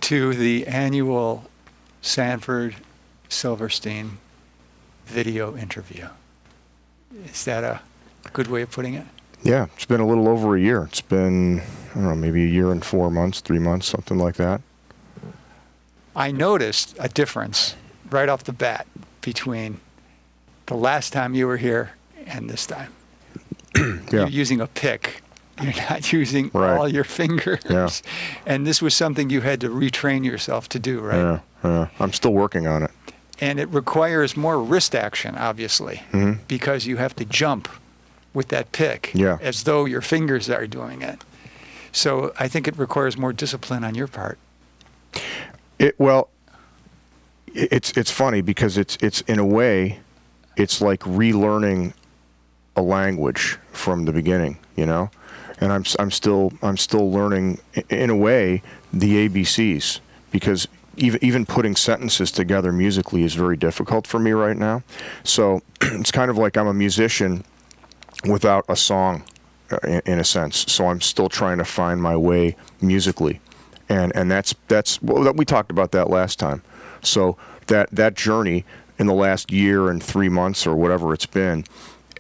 to the annual Sanford Silverstein video interview. Is that a good way of putting it? Yeah, it's been a little over a year. It's been, I don't know, maybe a year and 4 months, 3 months, something like that. I noticed a difference right off the bat between the last time you were here and this time. Yeah. You're using a pick. You're not using all your fingers. Yeah. And this was something you had to retrain yourself to do, right? Yeah, yeah. I'm still working on it. And it requires more wrist action, obviously, because you have to jump with that pick as though your fingers are doing it. So I think it requires more discipline on your part. It's funny because it's in a way, it's like relearning a language from the beginning, you know? And I'm still learning, in a way, the ABCs, because even putting sentences together musically is very difficult for me right now. So it's kind of like I'm a musician without a song, in a sense. So I'm still trying to find my way musically, and that's well, we talked about that last time. So that journey in the last year and 3 months or whatever it's been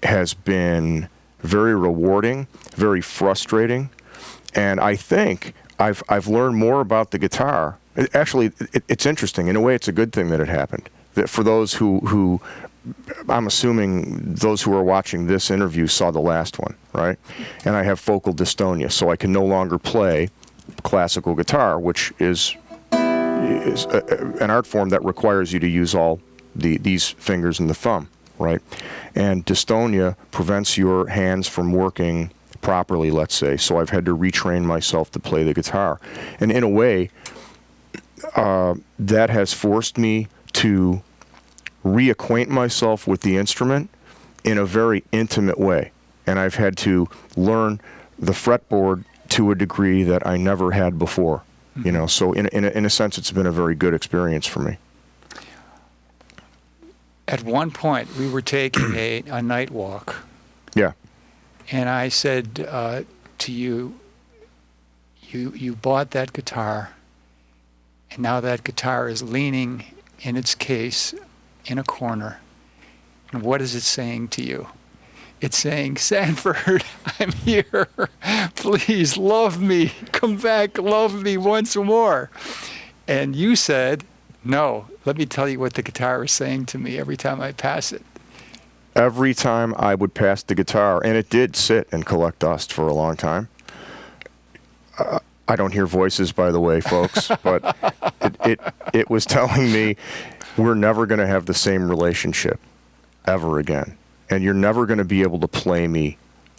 has been very rewarding, very frustrating, and I think I've learned more about the guitar. Actually, it's interesting. In a way, it's a good thing that it happened. That for those who I'm assuming those who are watching this interview saw the last one, right? And I have focal dystonia, so I can no longer play classical guitar, which is an art form that requires you to use all these fingers and the thumb, right? And dystonia prevents your hands from working properly, let's say. So I've had to retrain myself to play the guitar. And in a way, that has forced me to reacquaint myself with the instrument in a very intimate way. And I've had to learn the fretboard to a degree that I never had before. You know, so in a sense, it's been a very good experience for me. At one point, we were taking a night walk. Yeah. And I said to you, you bought that guitar, and now that guitar is leaning in its case in a corner. And what is it saying to you? It's saying, Sanford, I'm here. Please love me. Come back, love me once more. And you said, no, let me tell you what the guitar is saying to me every time I pass it. Every time I would pass the guitar, and it did sit and collect dust for a long time. I don't hear voices, by the way, folks, but it was telling me we're never going to have the same relationship ever again. And you're never going to be able to play me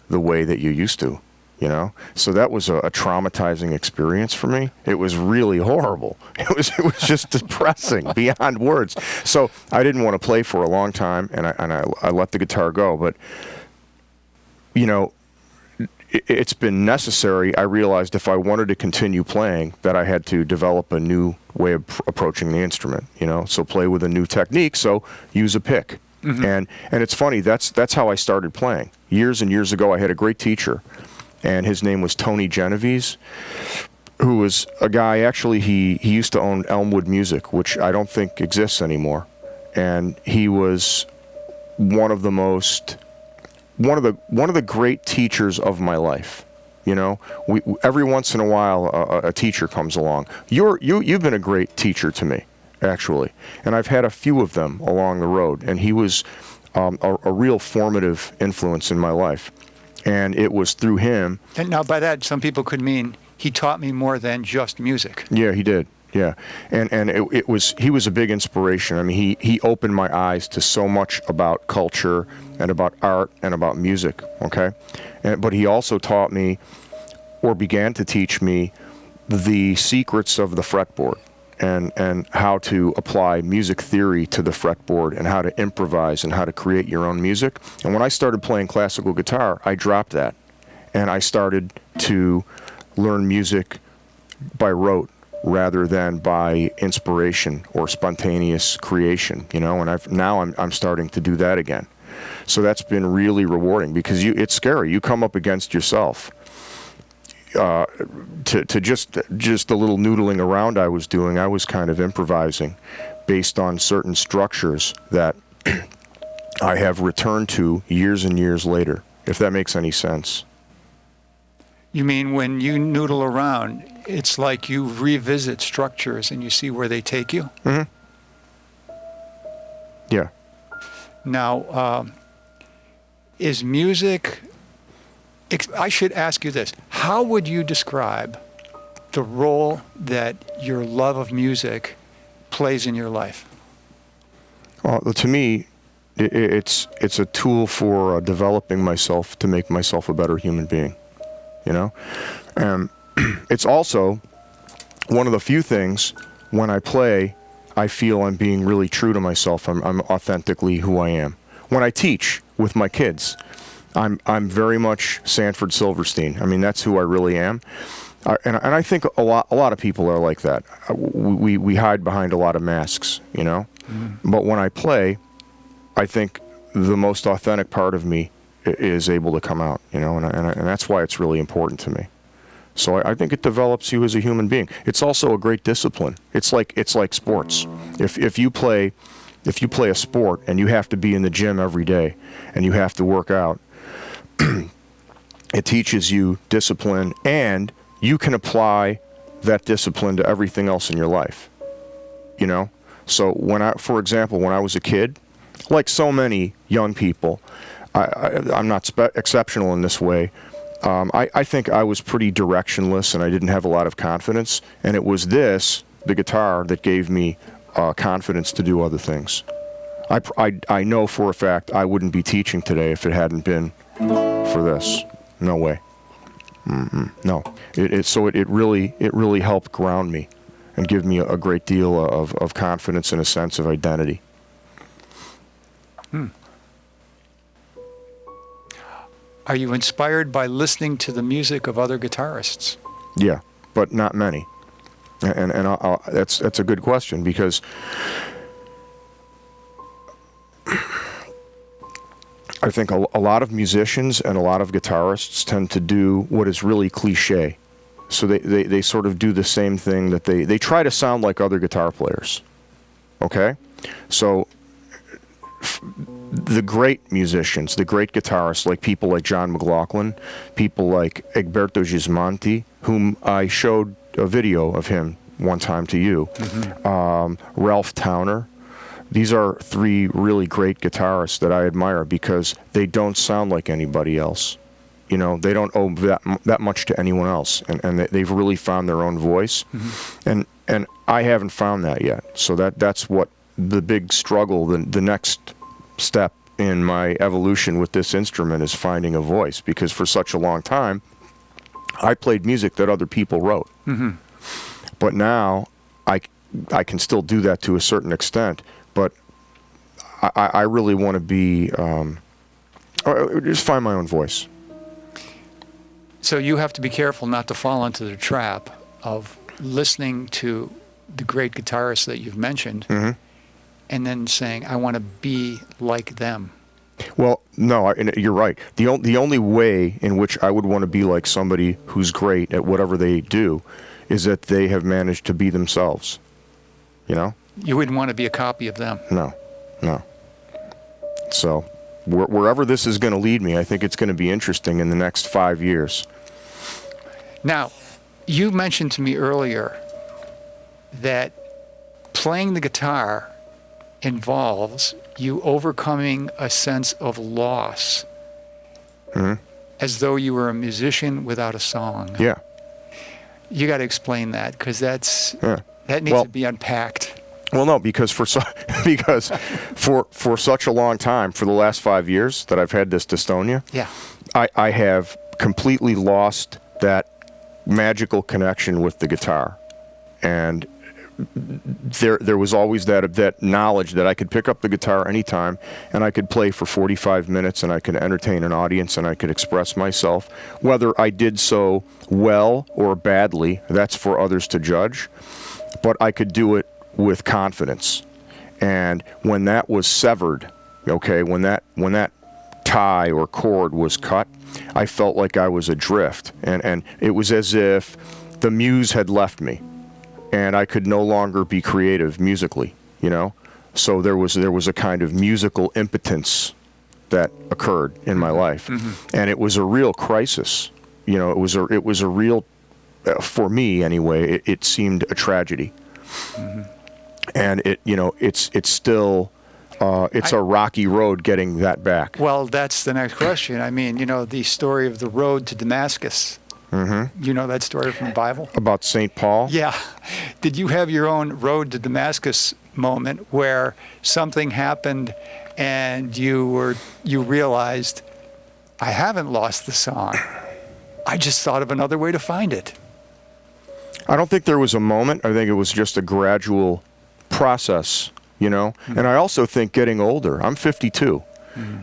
the way that you used to, you know? So that was a traumatizing experience for me. It was really horrible. It was just depressing beyond words. So I didn't want to play for a long time, and I let the guitar go. But, you know, it's been necessary. I realized if I wanted to continue playing, that I had to develop a new way of approaching the instrument, you know? So play with a new technique, so use a pick. And it's funny, that's how I started playing. Years and years ago, I had a great teacher, and his name was Tony Genovese, who was a guy, actually, he used to own Elmwood Music, which I don't think exists anymore. And he was one of the great teachers of my life. You know, every once in a while, a teacher comes along. You've been a great teacher to me, actually, and I've had a few of them along the road, and he was a real formative influence in my life, and it was through him. And now by that, some people could mean he taught me more than just music. Yeah, he did. Yeah, and he was a big inspiration. I mean, he opened my eyes to so much about culture and about art and about music. Okay, but he also taught me, or began to teach me, the secrets of the fretboard. And how to apply music theory to the fretboard, and how to improvise, and how to create your own music. And when I started playing classical guitar, I dropped that, and I started to learn music by rote rather than by inspiration or spontaneous creation, you know. And now I'm starting to do that again. So that's been really rewarding, because it's scary. You come up against yourself. to just the little noodling around I was doing, I was kind of improvising based on certain structures that I have returned to years and years later, if that makes any sense. You mean when you noodle around, it's like you revisit structures and you see where they take you? Mm-hmm. Yeah. Now, is music... I should ask you this. How would you describe the role that your love of music plays in your life? Well, to me, it's a tool for developing myself to make myself a better human being, you know? And it's also one of the few things when I play, I feel I'm being really true to myself. I'm authentically who I am. When I teach with my kids, I'm very much Sanford Silverstein. I mean, that's who I really am. And I think a lot of people are like that. We hide behind a lot of masks, you know? Mm-hmm. But when I play, I think the most authentic part of me is able to come out, you know? And that's why it's really important to me. So I think it develops you as a human being. It's also a great discipline. It's like sports. If you play a sport and you have to be in the gym every day and you have to work out, it teaches you discipline, and you can apply that discipline to everything else in your life, you know? So for example, when I was a kid, like so many young people, I'm not exceptional in this way. I think I was pretty directionless and I didn't have a lot of confidence, and it was the guitar, that gave me confidence to do other things. I know for a fact I wouldn't be teaching today if it hadn't been for this. No way. No. It really helped ground me and give me a great deal of confidence and a sense of identity. Are you inspired by listening to the music of other guitarists? Yeah, but not many. And that's a good question, because I think a lot of musicians and a lot of guitarists tend to do what is really cliche. So they sort of do the same thing, that they try to sound like other guitar players. Okay? So the great musicians, the great guitarists, like people like John McLaughlin, people like Egberto Gismonti, whom I showed a video of him one time to you, Ralph Towner. These are three really great guitarists that I admire because they don't sound like anybody else. You know, they don't owe that much to anyone else, and they've really found their own voice. Mm-hmm. And I haven't found that yet. So that's what the big struggle, the next step in my evolution with this instrument is finding a voice, because for such a long time I played music that other people wrote. Mm-hmm. But now I can still do that to a certain extent, but I really want to be just find my own voice. So you have to be careful not to fall into the trap of listening to the great guitarists that you've mentioned, mm-hmm. and then saying, I want to be like them. Well, no, you're right. The only way in which I would want to be like somebody who's great at whatever they do is that they have managed to be themselves. You know? You wouldn't want to be a copy of them. No. So wherever this is going to lead me, I think it's going to be interesting in the next 5 years. Now, you mentioned to me earlier that playing the guitar involves you overcoming a sense of loss, mm-hmm. as though you were a musician without a song. Yeah. You got to explain that, because that needs to be unpacked. Well, no, because for such a long time, for the last 5 years that I've had this dystonia, I have completely lost that magical connection with the guitar, and there was always that knowledge that I could pick up the guitar anytime and I could play for 45 minutes and I could entertain an audience and I could express myself. Whether I did so well or badly, that's for others to judge, but I could do it with confidence. And when that was severed, okay, when that tie or cord was cut, I felt like I was adrift. And it was as if the muse had left me and I could no longer be creative musically, you know? So there was a kind of musical impotence that occurred in my life. And it was a real crisis. You know, it was a real, for me anyway, it seemed a tragedy. And it's still, it's a rocky road getting that back. Well, that's the next question. I mean, the story of the road to Damascus. You know that story from the Bible? About St. Paul? Yeah. Did you have your own road to Damascus moment where something happened and you realized, I haven't lost the song. I just thought of another way to find it. I don't think there was a moment. I think it was just a gradual process, you know? And I also think getting older, I'm 52,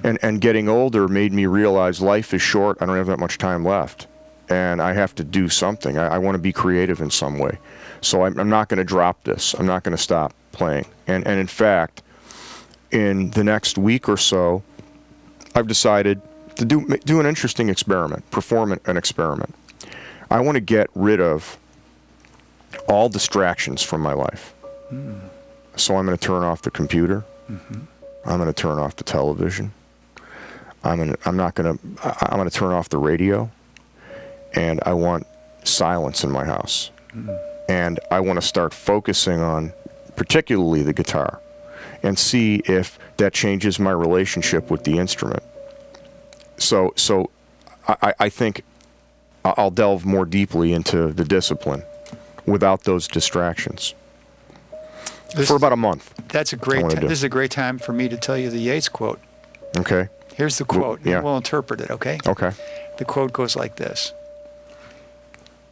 and getting older made me realize life is short. I don't have that much time left. And I have to do something. I want to be creative in some way. So I'm not going to drop this. I'm not going to stop playing. And in fact, in the next week or so, I've decided to do an interesting experiment, perform an experiment. I want to get rid of all distractions from my life. So I'm going to turn off the computer. I'm going to turn off the television. I'm going to turn off the radio. And I want silence in my house. And I want to start focusing on particularly the guitar and see if that changes my relationship with the instrument. So I think I'll delve more deeply into the discipline without those distractions for about a month. That's a great time. This is a great time for me to tell you the Yeats quote. Okay. Here's the quote. Yeah. We'll interpret it, okay? Okay. The quote goes like this.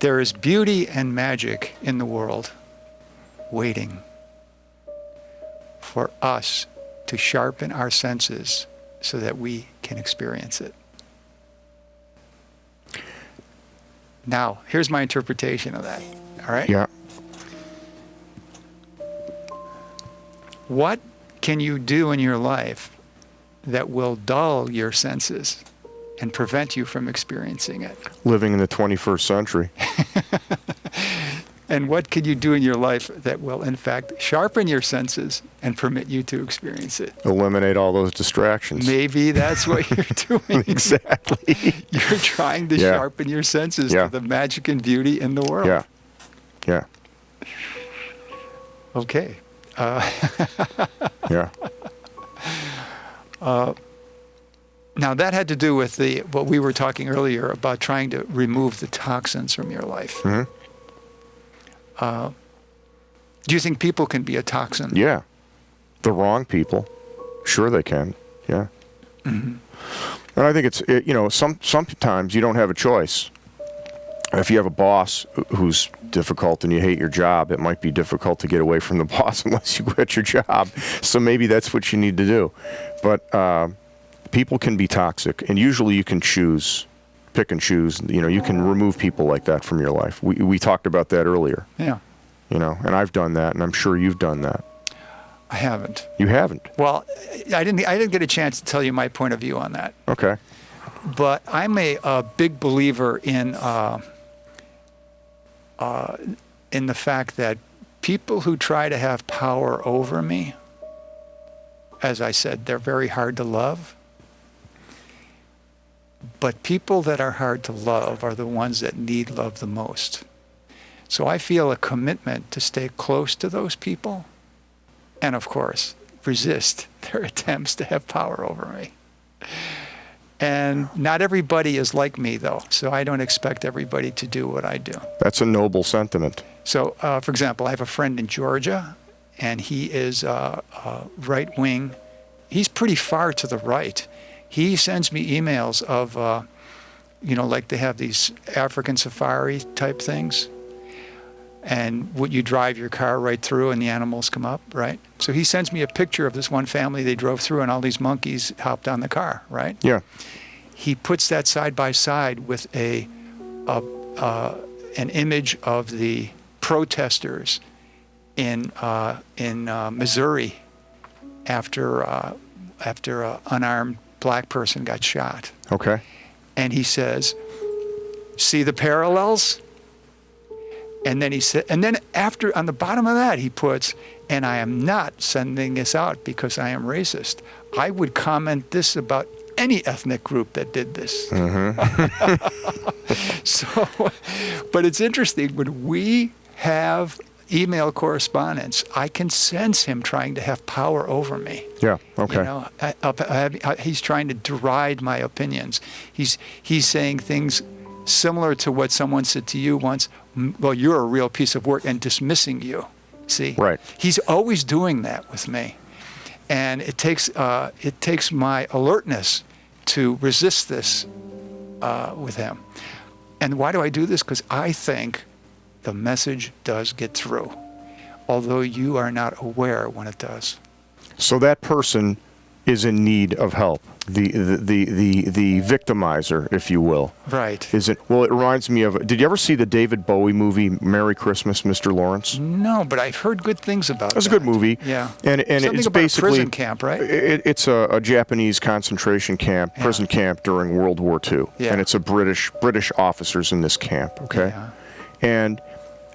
There is beauty and magic in the world waiting for us to sharpen our senses so that we can experience it. Now, here's my interpretation of that. All right? Yeah. What can you do in your life that will dull your senses and prevent you from experiencing it? Living in the 21st century. And what can you do in your life that will, in fact, sharpen your senses and permit you to experience it? Eliminate all those distractions. Maybe that's what you're doing. Exactly. You're trying to sharpen your senses to the magic and beauty in the world. Yeah. Yeah. Okay. Yeah. Now, that had to do with what we were talking earlier about trying to remove the toxins from your life. Do you think people can be a toxin? Yeah. The wrong people. Sure they can. Yeah. And I think sometimes you don't have a choice. If you have a boss who's difficult and you hate your job, it might be difficult to get away from the boss unless you quit your job. So maybe that's what you need to do. But people can be toxic, and usually you can pick and choose. You can remove people like that from your life. We talked about that earlier. Yeah. And I've done that, and I'm sure you've done that. I haven't. You haven't? Well, I didn't get a chance to tell you my point of view on that. Okay. But I'm a big believer in the fact that people who try to have power over me, as I said, they're very hard to love. But people that are hard to love are the ones that need love the most. So I feel a commitment to stay close to those people and, of course, resist their attempts to have power over me. And not everybody is like me, though, so I don't expect everybody to do what I do. That's a noble sentiment. So, for example, I have a friend in Georgia, and he is right-wing. He's pretty far to the right. He sends me emails of, like they have these African safari type things. And would you drive your car right through and the animals come up, right? So he sends me a picture of this one family they drove through and all these monkeys hopped on the car, right? Yeah. He puts that side by side with an image of the protesters in Missouri after unarmed black person got shot. Okay. And he says, see the parallels? And then he said, and then after, on the bottom of that, he puts, and I am not sending this out because I am racist. I would comment this about any ethnic group that did this. So, but it's interesting, when we have email correspondence, I can sense him trying to have power over me. Yeah. Okay. You know, he's trying to deride my opinions. He's saying things similar to what someone said to you once. Well, you're a real piece of work, and dismissing you. See? Right. He's always doing that with me, and it takes my alertness to resist this with him. And why do I do this? Because I think the message does get through, although you are not aware when it does. So that person is in need of help. The victimizer, if you will. Right. Is it? Well, it reminds me of. Did you ever see the David Bowie movie Merry Christmas, Mr. Lawrence? No, but I've heard good things about it. It's a good movie. Yeah. And Something it's about basically a prison camp, right? It's a Japanese concentration camp, prison camp during World War II. Yeah. And it's a British officers in this camp. Okay. Yeah. And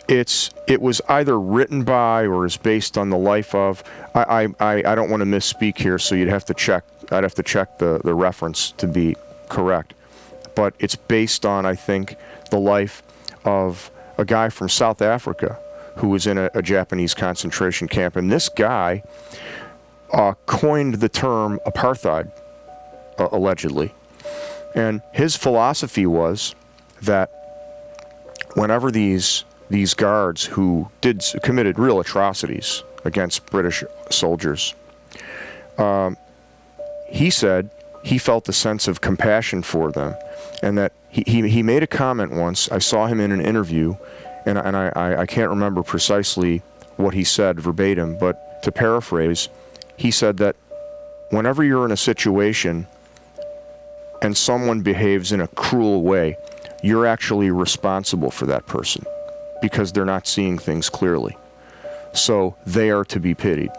it was either written by or is based on the life of. I don't want to misspeak here, so you'd have to check. I'd have to check the reference to be correct. But it's based on, I think, the life of a guy from South Africa who was in a Japanese concentration camp. And this guy coined the term apartheid, allegedly. And his philosophy was that whenever these guards who committed real atrocities against British soldiers, he said he felt a sense of compassion for them, and that he made a comment once. I saw him in an interview, and I can't remember precisely what he said verbatim, but to paraphrase, he said that whenever you're in a situation and someone behaves in a cruel way, you're actually responsible for that person because they're not seeing things clearly. So they are to be pitied.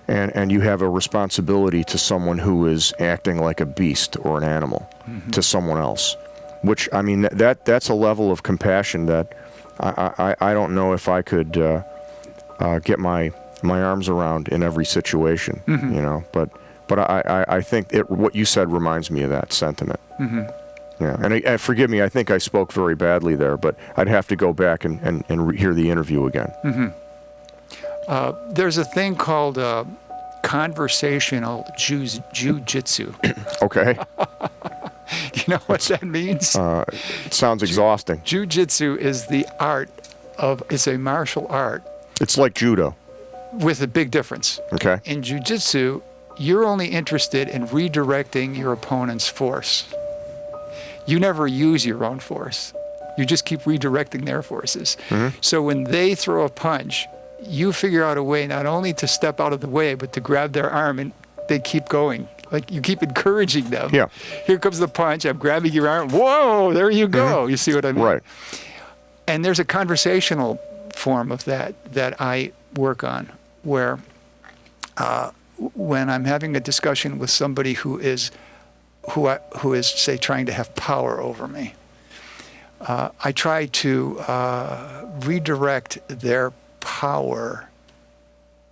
And you have a responsibility to someone who is acting like a beast or an animal to someone else. Which, I mean, that's a level of compassion that I don't know if I could get my arms around in every situation, you know. But I think what you said reminds me of that sentiment. Yeah, and forgive me, I think I spoke very badly there, but I'd have to go back and hear the interview again. There's a thing called Conversational Jiu Jitsu. Okay. You know what that means? It sounds exhausting. Jiu Jitsu is the art it's a martial art. It's like judo. With a big difference. Okay. In Jiu Jitsu, you're only interested in redirecting your opponent's force. You never use your own force. You just keep redirecting their forces. So when they throw a punch, you figure out a way not only to step out of the way, but to grab their arm, and they keep going. Like, you keep encouraging them. Yeah. Here comes the punch. I'm grabbing your arm. Whoa, there you go. You see what I mean? Right. And there's a conversational form of that I work on, where when I'm having a discussion with somebody who is, say, trying to have power over me, I try to redirect their power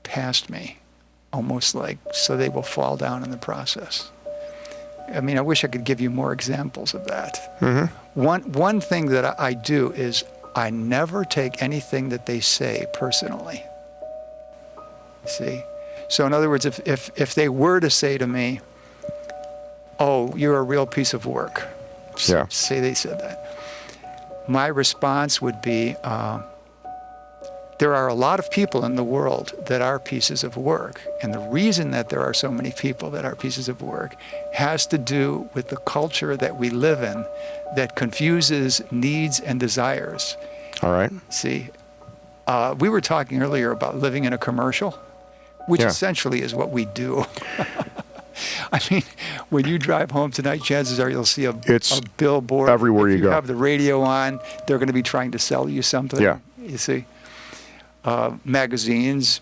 past me, almost like so they will fall down in the process. I mean, I wish I could give you more examples of that. One thing that I do is I never take anything that they say personally. See? So in other words, if they were to say to me, "Oh, you're a real piece of work," Yeah. say they said that, my response would be, there are a lot of people in the world that are pieces of work. And the reason that there are so many people that are pieces of work has to do with the culture that we live in that confuses needs and desires. All right. See, we were talking earlier about living in a commercial, which essentially is what we do. I mean, when you drive home tonight, chances are you'll see a billboard. Everywhere you go. If you have the radio on, they're going to be trying to sell you something. Yeah. You see, magazines,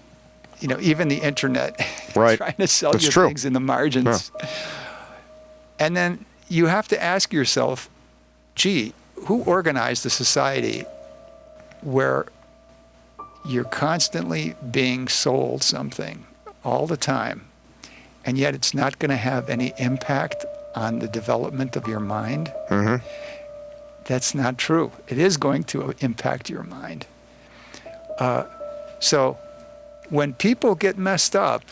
you know, even the internet, Right. trying to sell That's you true. things in the margins. And then you have to ask yourself, gee, who organized a society where you're constantly being sold something all the time, and yet it's not going to have any impact on the development of your mind? Mm-hmm. That's not true. It is going to impact your mind. So when people get messed up,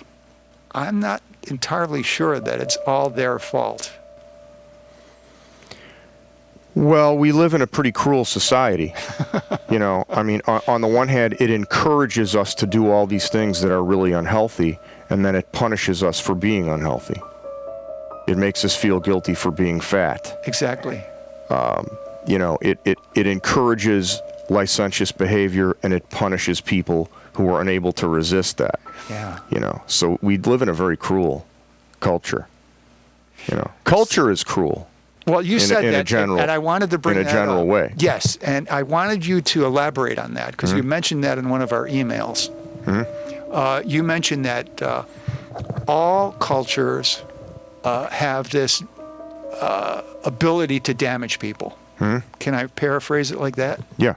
I'm not entirely sure that it's all their fault. Well, we live in a pretty cruel society. You know, I mean, on the one hand, it encourages us to do all these things that are really unhealthy, and then it punishes us for being unhealthy. It makes us feel guilty for being fat. Exactly. You know, it encourages licentious behavior, and it punishes people who are unable to resist that. Yeah. You know, so we live in a very cruel culture. You know, culture is cruel. Well, you said in that, a general, and I wanted to bring that in a general up. way. Yes, and I wanted you to elaborate on that, because you mentioned that in one of our emails. You mentioned that all cultures have this ability to damage people. Can I paraphrase it like that? Yeah.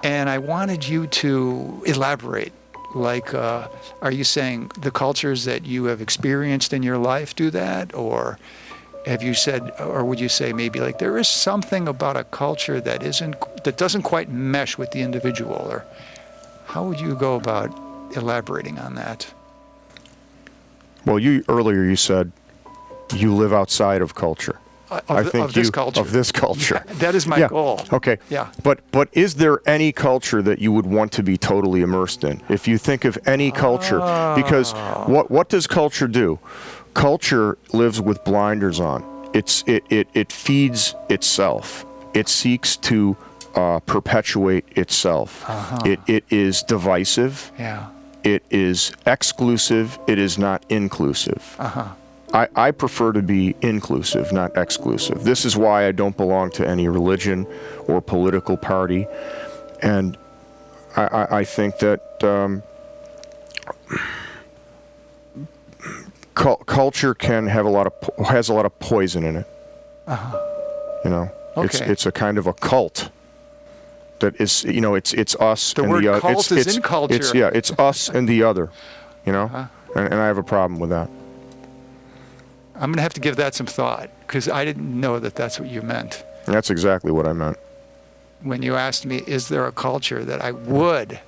And I wanted you to elaborate. Like, are you saying the cultures that you have experienced in your life do that? Or have you said, or would you say maybe like there is something about a culture that doesn't quite mesh with the individual? Or how would you go about elaborating on that? Well, earlier you said you live outside of culture. Of this culture. Of this culture. Yeah, that is my goal. Okay. Yeah. But is there any culture that you would want to be totally immersed in? If you think of any culture, because what does culture do? Culture lives with blinders on. It feeds itself. It seeks to perpetuate itself. It is divisive. Yeah. It is exclusive. It is not inclusive. I prefer to be inclusive, not exclusive. This is why I don't belong to any religion or political party. And I think that culture can have has a lot of poison in it. You know, Okay. it's a kind of a cult. That is, you know, it's us The and word the other. cult is in culture. It's us and the other. You know, and I have a problem with that. I'm going to have to give that some thought, because I didn't know that that's what you meant. And that's exactly what I meant. When you asked me, is there a culture that I would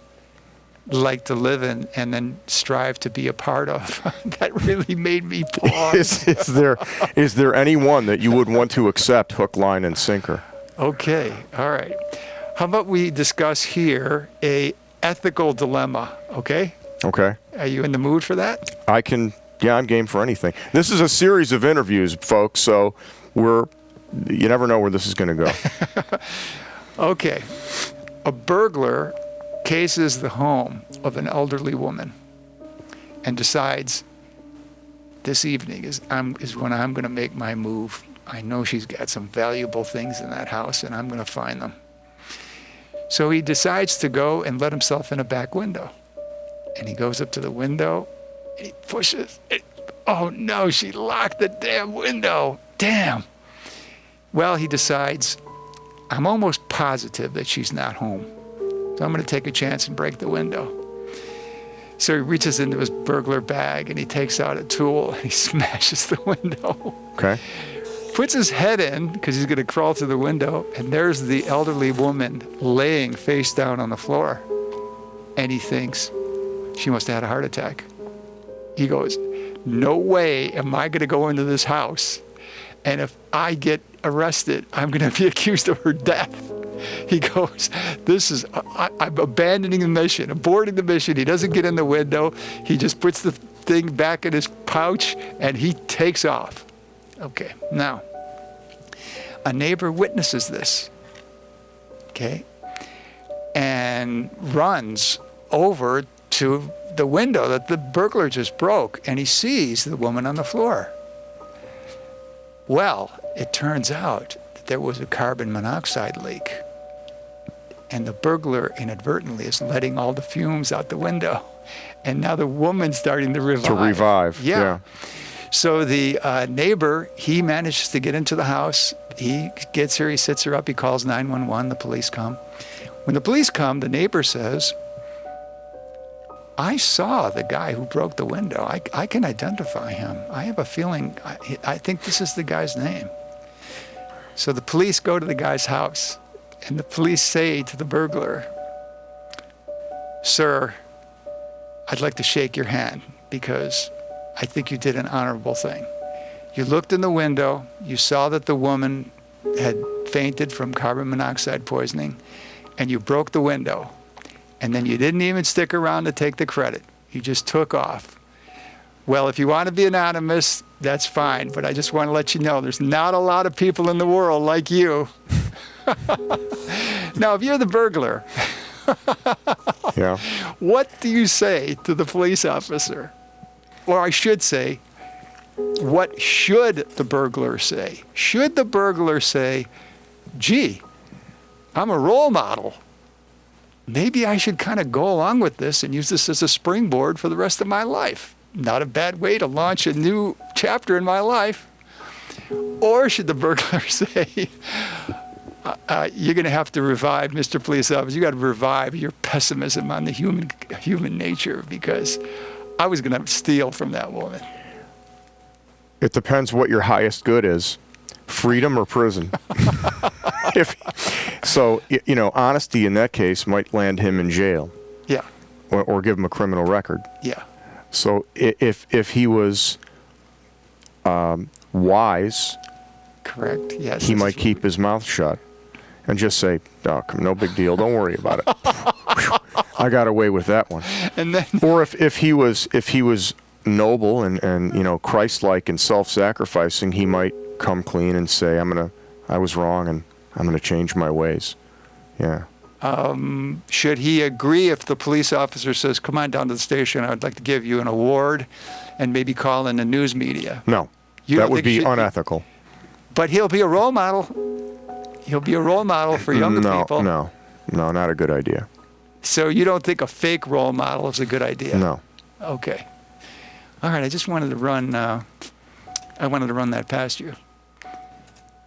like to live in and then strive to be a part of? That really made me pause. Is there any one that you would want to accept hook, line, and sinker? Okay, all right. How about we discuss here a ethical dilemma, okay? Okay. Are you in the mood for that? Yeah, I'm game for anything. This is a series of interviews, folks, so you never know where this is going to go. Okay. A burglar cases the home of an elderly woman and decides this evening is when I'm going to make my move. I know she's got some valuable things in that house, and I'm going to find them. So he decides to go and let himself in a back window. And he goes up to the window, and he pushes it. Oh no, she locked the damn window. Damn. Well, he decides, I'm almost positive that she's not home. So I'm going to take a chance and break the window. So he reaches into his burglar bag and he takes out a tool and he smashes the window. Okay. Puts his head in because he's going to crawl through the window, and there's the elderly woman laying face down on the floor. And he thinks she must have had a heart attack. He goes, no way am I going to go into this house, and if I get arrested, I'm going to be accused of her death. He goes, I'm abandoning the mission, aborting the mission. He doesn't get in the window. He just puts the thing back in his pouch and he takes off. Okay, now, a neighbor witnesses this, okay, and runs over to the window that the burglar just broke, and he sees the woman on the floor. Well, it turns out that there was a carbon monoxide leak, and the burglar inadvertently is letting all the fumes out the window, and now the woman's starting to revive. Yeah. So the neighbor, he manages to get into the house. He gets her, he sits her up, he calls 911, the police come. When the police come, the neighbor says, I saw the guy who broke the window. I can identify him. I have a feeling, I think this is the guy's name. So the police go to the guy's house, and the police say to the burglar, Sir, I'd like to shake your hand because I think you did an honorable thing. You looked in the window, you saw that the woman had fainted from carbon monoxide poisoning, and you broke the window. And then you didn't even stick around to take the credit. You just took off. Well, if you want to be anonymous, that's fine, but I just want to let you know there's not a lot of people in the world like you. Now, if you're the burglar, Yeah. what do you say to the police officer? Or I should say, what should the burglar say? Should the burglar say, gee, I'm a role model. Maybe I should kind of go along with this and use this as a springboard for the rest of my life. Not a bad way to launch a new chapter in my life. Or should the burglar say, you're going to have to revive, Mr. Police Officer, you got to revive your pessimism on the human nature because I was going to steal from that woman. It depends what your highest good is, freedom or prison. So, honesty in that case might land him in jail. Yeah. Or give him a criminal record. Yeah. So if he was wise, correct. Yes. he might keep his mouth shut and just say, "Oh, no big deal. Don't worry about it. I got away with that one." And then, or if he was noble and Christ-like and self-sacrificing, he might come clean and say, I was wrong and I'm gonna change my ways. Yeah. Should he agree if the police officer says, come on down to the station, I'd like to give you an award, and maybe call in the news media? No, that would be unethical. But he'll be a role model. He'll be a role model for younger people. No, not a good idea. So you don't think a fake role model is a good idea? No. Okay. All right, I just wanted to run, I wanted to run that past you.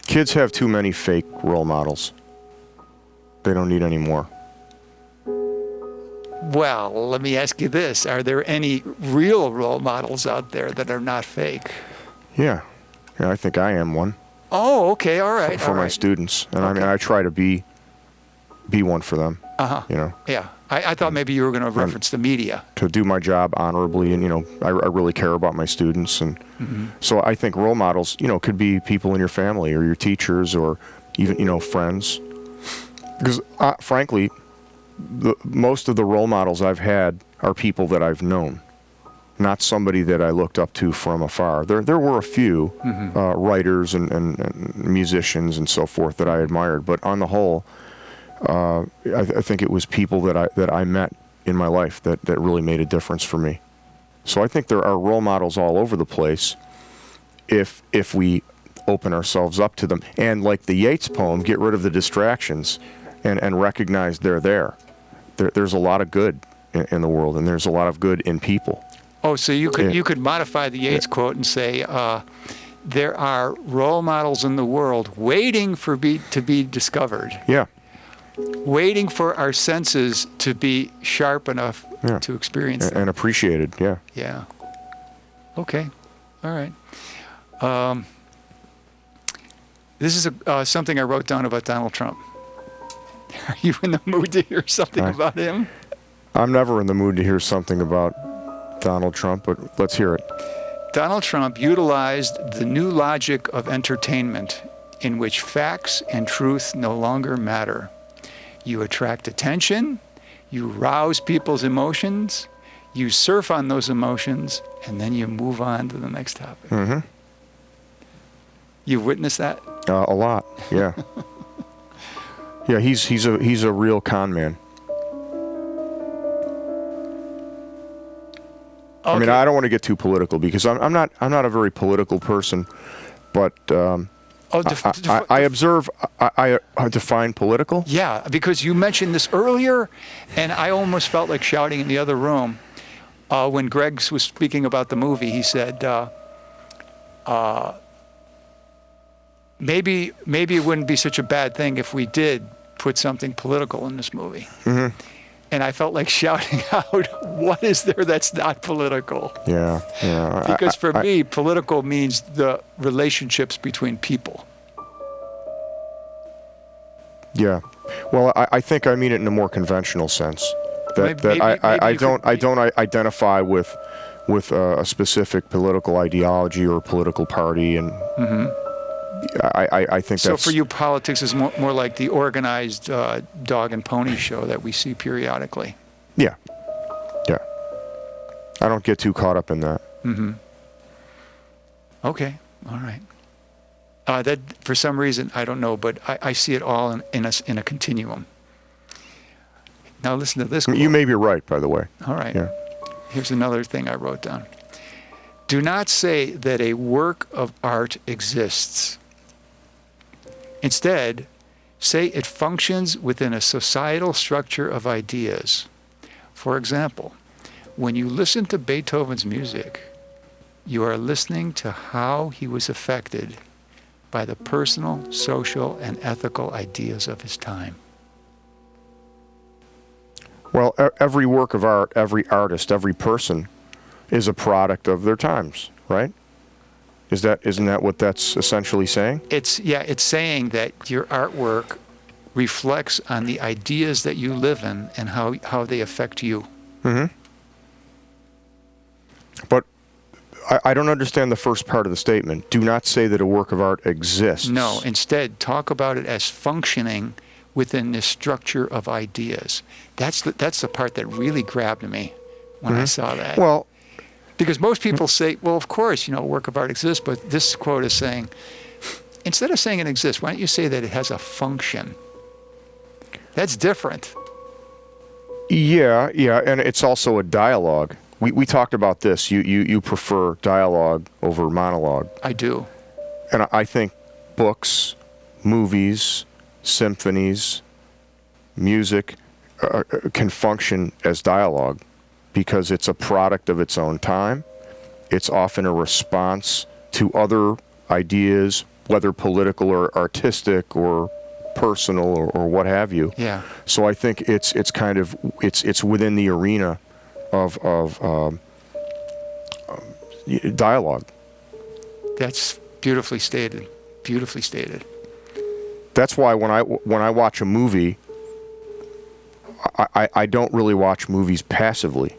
Kids have too many fake role models. They don't need any more. Well, let me ask you this. Are there any real role models out there that are not fake? Yeah, I think I am one. Oh, okay, all right. For my students. And okay. I try to be one for them. Uh-huh. Yeah. I thought maybe you were going to reference the media. To do my job honorably, and I really care about my students, and so I think role models, could be people in your family or your teachers or even friends, because frankly, most of the role models I've had are people that I've known, not somebody that I looked up to from afar. There were a few writers and musicians and so forth that I admired, but on the whole, I think it was people that I met in my life that really made a difference for me. So I think there are role models all over the place if we open ourselves up to them. And like the Yeats poem, get rid of the distractions and recognize they're there. There's a lot of good in the world, and there's a lot of good in people. Oh, so you could modify the Yeats quote and say, there are role models in the world waiting to be discovered. Yeah. Waiting for our senses to be sharp enough to experience them. And appreciated, yeah. Yeah. Okay. All right. This is something I wrote down about Donald Trump. Are you in the mood to hear something about him? I'm never in the mood to hear something about Donald Trump, but let's hear it. Donald Trump utilized the new logic of entertainment in which facts and truth no longer matter. You attract attention, you rouse people's emotions, you surf on those emotions, and then you move on to the next topic. Mm-hmm. You've witnessed that? A lot, yeah. Yeah, he's a real con man. Okay. I mean, I don't want to get too political because I'm not a very political person, but I observe. I define political. Yeah, because you mentioned this earlier, and I almost felt like shouting in the other room when Greg was speaking about the movie. He said, maybe it wouldn't be such a bad thing if we did put something political in this movie. Mm-hmm. And I felt like shouting out, what is there that's not political? Yeah. Because for me, political means the relationships between people. Yeah. Well, I think I mean it in a more conventional sense. I don't identify with a specific political ideology or political party, and I think so. that's... So for you, politics is more like the organized dog and pony show that we see periodically. Yeah. I don't get too caught up in that. Mm-hmm. Okay. All right. That for some reason I don't know, but I see it all in a continuum. Now listen to this quote. You may be right, by the way. All right. Yeah. Here's another thing I wrote down. Do not say that a work of art exists. Instead, say it functions within a societal structure of ideas. For example, when you listen to Beethoven's music, you are listening to how he was affected by the personal, social, and ethical ideas of his time. Well, every work of art, every artist, every person is a product of their times, right? Isn't that what that's essentially saying? It's saying that your artwork reflects on the ideas that you live in and how they affect you. Mm-hmm. But I don't understand the first part of the statement. Do not say that a work of art exists. No, instead, talk about it as functioning within this structure of ideas. That's the part that really grabbed me when I saw that. Well, because most people say, well, of course, a work of art exists, but this quote is saying, instead of saying it exists, why don't you say that it has a function? That's different. Yeah, and it's also a dialogue. We talked about this. You prefer dialogue over monologue. I do. And I think books, movies, symphonies, music can function as dialogue because it's a product of its own time. It's often a response to other ideas, whether political or artistic or personal or what have you. Yeah. So I think it's kind of it's within the arena of dialogue. That's beautifully stated. Beautifully stated. That's why when I watch a movie, I don't really watch movies passively.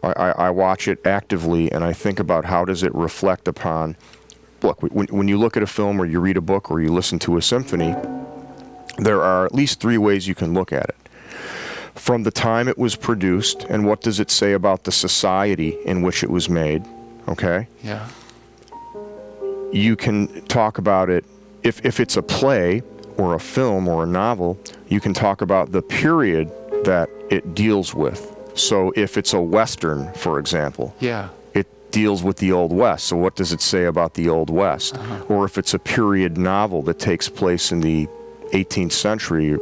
I watch it actively, and I think about how does it reflect upon. Look, when you look at a film or you read a book or you listen to a symphony, there are at least three ways you can look at it. From the time it was produced, and what does it say about the society in which it was made, okay? Yeah. You can talk about it, if it's a play or a film or a novel, you can talk about the period that it deals with. So if it's a Western, for example, yeah, it deals with the Old West. So what does it say about the Old West? Or if it's a period novel that takes place in the 18th century,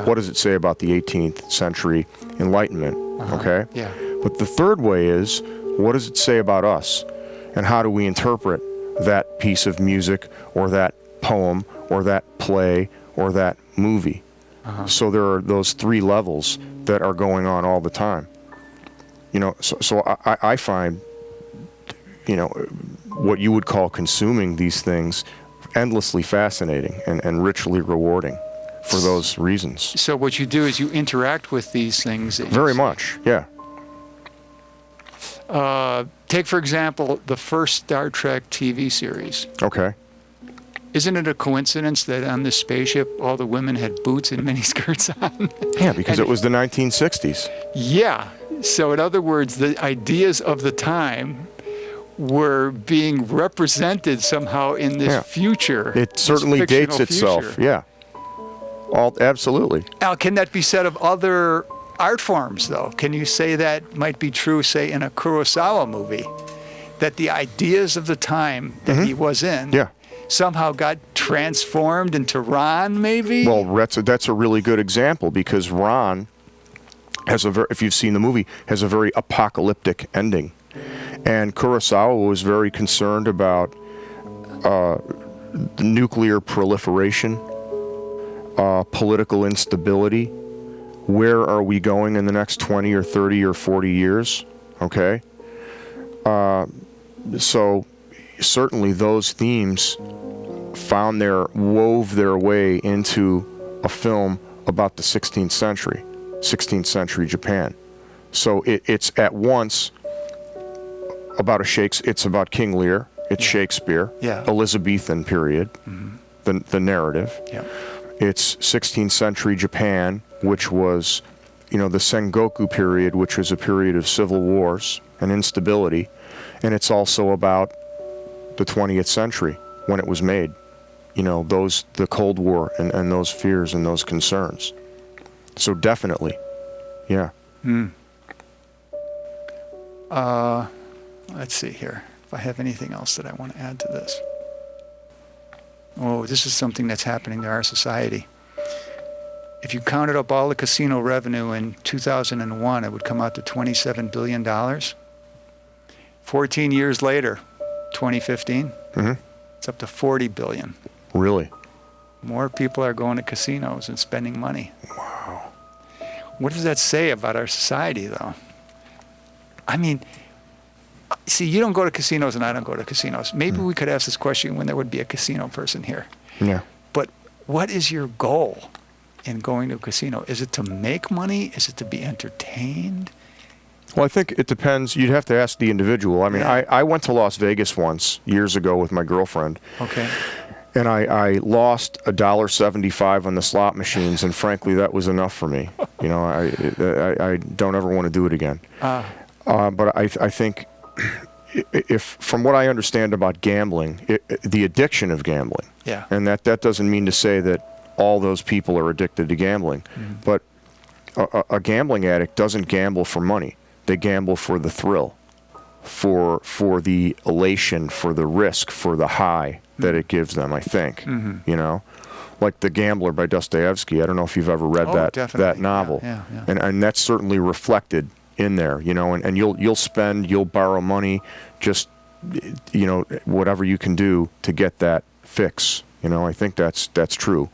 what does it say about the 18th century Enlightenment? Okay? Yeah. But the third way is, what does it say about us? And how do we interpret that piece of music or that poem or that play or that movie? So there are those three levels that are going on all the time. So I find, what you would call consuming these things endlessly fascinating and richly rewarding for those reasons. So what you do is you interact with these things. Very much, yeah. Take, for example, the first Star Trek TV series. Okay. Isn't it a coincidence that on this spaceship all the women had boots and miniskirts on? Yeah, because it was the 1960s. Yeah. So in other words, the ideas of the time were being represented somehow in this future. It certainly dates itself. Future. Yeah. Absolutely. Now, can that be said of other art forms, though? Can you say that might be true, say, in a Kurosawa movie, that the ideas of the time that he was in somehow got transformed into Ron, maybe? Well, that's a really good example, because Ron has if you've seen the movie, has a very apocalyptic ending. And Kurosawa was very concerned about nuclear proliferation, political instability. Where are we going in the next 20 or 30 or 40 years? Okay. So certainly those themes wove their way into a film about the 16th century Japan. So it's at once about it's about King Lear, it's Shakespeare, Elizabethan period, the narrative. Yeah. It's 16th century Japan, which was, the Sengoku period, which was a period of civil wars and instability. And it's also about the 20th century when it was made. The Cold War and those fears and those concerns. So definitely, yeah. Let's see here if I have anything else that I want to add to this. Oh, this is something that's happening to our society. If you counted up all the casino revenue in 2001, it would come out to $27 billion. 14 years later, 2015, it's up to $40 billion. Really? More people are going to casinos and spending money. Wow. What does that say about our society, though? I mean, see, you don't go to casinos and I don't go to casinos. Maybe we could ask this question when there would be a casino person here. Yeah. But what is your goal in going to a casino? Is it to make money? Is it to be entertained? Well, I think it depends. You'd have to ask the individual. I mean, I went to Las Vegas once, years ago, with my girlfriend. Okay. And I lost $1.75 on the slot machines, and frankly, that was enough for me. I don't ever want to do it again. But I think, if from what I understand about gambling, the addiction of gambling, and that doesn't mean to say that all those people are addicted to gambling, but a gambling addict doesn't gamble for money. They gamble for the thrill, for the elation, for the risk, for the high that it gives them, I think. Like The Gambler by Dostoevsky. I don't know if you've ever read that novel. Yeah. And that's certainly reflected in there, and you'll borrow money, just, whatever you can do to get that fix. I think that's true.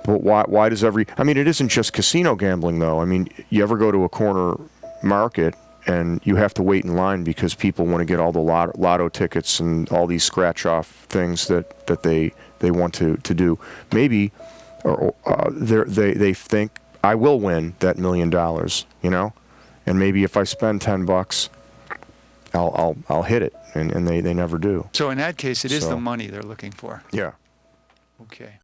But why does it isn't just casino gambling, though. I mean, you ever go to a corner market and you have to wait in line because people want to get all the lotto tickets and all these scratch-off things that they want to do. Maybe they think, I will win that $1 million, and maybe if I spend $10, I'll hit it, and they never do. So in that case, it is the money they're looking for. Yeah. Okay.